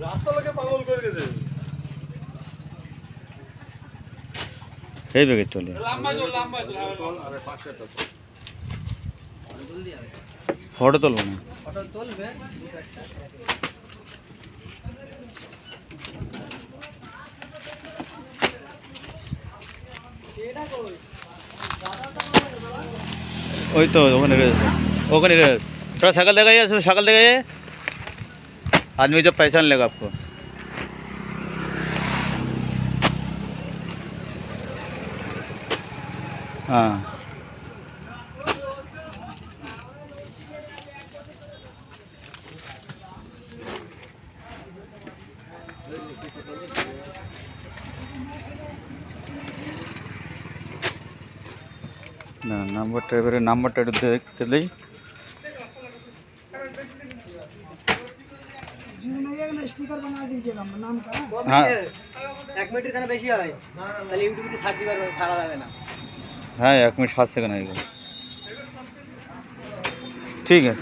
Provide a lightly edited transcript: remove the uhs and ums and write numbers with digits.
রাস্তা লোকে পাগল করে দিয়েছে। এই বেগে চলে আরে পাশে তো ফটো তুলবো না। ফটো তুলবে ওই তো ওখানে रहे ओखाने रहे थोड़ा शकल दिखाइए इसमें शकल दिखाइए आदमी जब पैसा नहीं लेगा आपको हाँ ना नंबर देखते नहीं स्टिकर बना दीजिएगा नाम का। हाँ 1 मिनट खाना বেশি হয় তাহলে ইউটিউবে সার্চ দিবার ছাড়া যাবে না। हाँ 1 मिनट 7 सेकंड आएगा ठीक है।